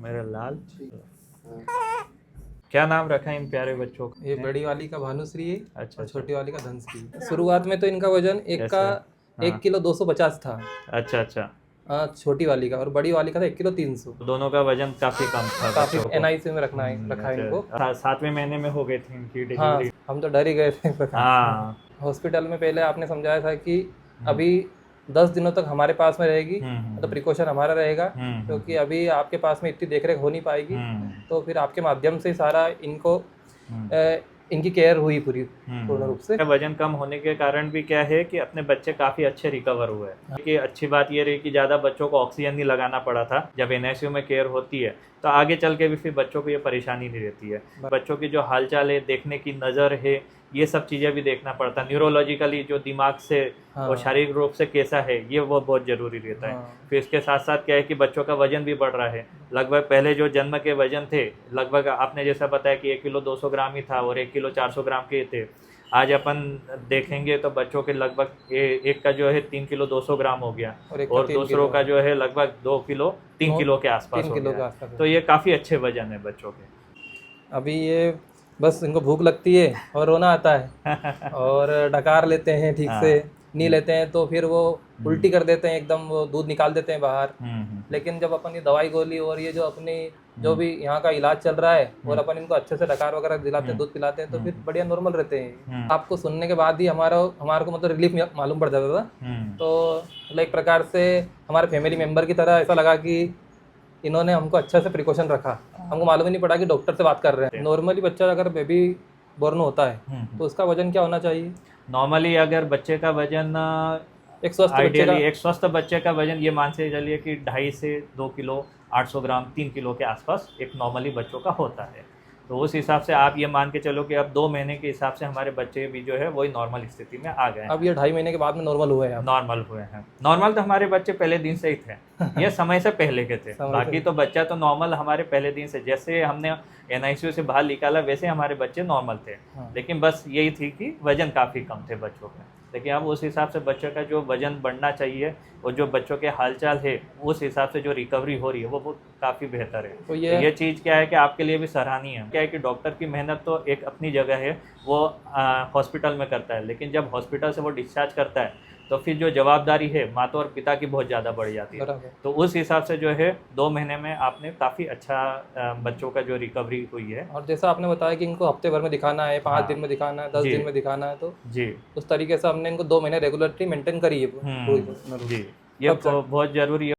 मेरा लाल। क्या नाम रखा है इन प्यारे बच्चों का? ये बड़ी वाली का भानुश्री है अच्छा और अच्छा। छोटी वाली का धनश्री। शुरुआत में तो इनका वजन कैसे? 1 हाँ। किलो 250 था। अच्छा अच्छा। छोटी वाली का, और बड़ी वाली का था 1 किलो 300। दोनों का वजन काफी कम था काफी बच्चों को। NICU में रखा है इनको। अच्छा, 7वें महीने में हो गई थी इनकी हाँ, डिलीवरी। हम तो डर ही गए थे एक प्रकार से। हाँ। हॉस्पिटल में पहले आपने समझाया था कि अभी 10 दिनों तक हमारे पास में रहेगी, तो प्रिकॉशन हमारा रहेगा, क्योंकि अभी आपके पास में इतनी देखरेख हो नहीं पाएगी। तो फिर आपके माध्यम से सारा इनको इनकी केयर हुई पूर्ण रूप से। वजन कम होने के कारण भी क्या है कि अपने बच्चे काफी अच्छे रिकवर हुए हैं। कि अच्छी बात ये रही कि ज्यादा बच्चों को ऑक्सीजन नहीं लगाना पड़ा था। जब NICU में केयर होती है तो आगे चल के भी फिर बच्चों को ये परेशानी नहीं रहती है। बच्चों की जो हालचाल है, देखने की नज़र है, ये सब चीज़ें भी देखना पड़ता है। न्यूरोलॉजिकली जो दिमाग से और शारीरिक रूप से कैसा है, ये वो बहुत ज़रूरी रहता है। फिर इसके साथ साथ क्या है कि बच्चों का वजन भी बढ़ रहा है। लगभग पहले जो जन्म के वजन थे, लगभग आपने जैसा बताया कि 1 किलो 200 ग्राम ही था और 1 किलो 400 ग्राम के थे। आज अपन देखेंगे तो बच्चों के लगभग एक का जो है 3 किलो 200 ग्राम हो गया और दूसरों का जो है लगभग 2 किलो 3 किलो के आसपास हो गया। तो ये काफ़ी अच्छे वजन है बच्चों के। अभी ये बस इनको भूख लगती है और रोना आता है और डकार लेते हैं ठीक से नहीं लेते हैं तो फिर वो उल्टी कर देते हैं, एकदम वो दूध निकाल देते हैं बाहर। लेकिन जब अपन ये दवाई गोली और ये जो अपनी जो भी यहाँ का इलाज चल रहा है और अपन इनको अच्छे से डकार वगैरह दिलाते हैं, दूध पिलाते हैं, तो फिर बढ़िया नॉर्मल रहते हैं। आपको सुनने के बाद ही हमारे को मतलब रिलीफ मालूम पड़ जाता था। तो मतलब एक प्रकार से हमारे फैमिली मेम्बर की तरह ऐसा लगा कि इन्होंने हमको अच्छे से प्रिकॉशन रखा। हमको मालूम ही नहीं पड़ा कि डॉक्टर से बात कर रहे हैं। नॉर्मली बच्चा अगर बेबी बॉर्न होता है तो उसका वजन क्या होना चाहिए? नॉर्मली अगर बच्चे का वजन एक स्वस्थ बच्चे का, एक स्वस्थ बच्चे का वजन ये मान से चलिए कि 2.5 से 2 किलो 800 ग्राम 3 किलो के आसपास एक नॉर्मली बच्चों का होता है। तो उस हिसाब से आप ये मान के चलो कि अब 2 महीने के हिसाब से हमारे बच्चे भी जो है वही नॉर्मल स्थिति में आ गए हैं। अब ये 2.5 महीने के बाद में नॉर्मल हुए हैं। नॉर्मल हुए हैं। नॉर्मल तो हमारे बच्चे पहले दिन से ही थे। ये समय से पहले के थे। बाकी तो बच्चा तो नॉर्मल हमारे पहले दिन से, जैसे हमने NICU से बाहर निकाला वैसे हमारे बच्चे नॉर्मल थे। लेकिन बस यही थी कि वजन काफ़ी कम थे बच्चों के। लेकिन अब उस हिसाब से बच्चों का जो वजन बढ़ना चाहिए और जो बच्चों के हालचाल है उस हिसाब से जो रिकवरी हो रही है वो काफ़ी बेहतर है। तो ये चीज़ क्या है कि आपके लिए भी सराहनीय है। क्या है कि डॉक्टर की मेहनत तो एक अपनी जगह है, वो हॉस्पिटल में करता है, लेकिन जब हॉस्पिटल से वो डिस्चार्ज करता है तो फिर जो जवाबदारी है माता और पिता की बहुत ज़्यादा बढ़ जाती है। तो उस हिसाब से जो है 2 महीने में आपने काफ़ी अच्छा बच्चों का जो रिकवरी हुई है। और जैसा आपने बताया कि इनको हफ्ते भर में दिखाना है, 5 दिन में दिखाना है, 10 दिन में दिखाना है, तो जी उस तरीके से हमने इनको 2 महीने रेगुलरली मेंटेन करी है। जी, ये बहुत ज़रूरी है।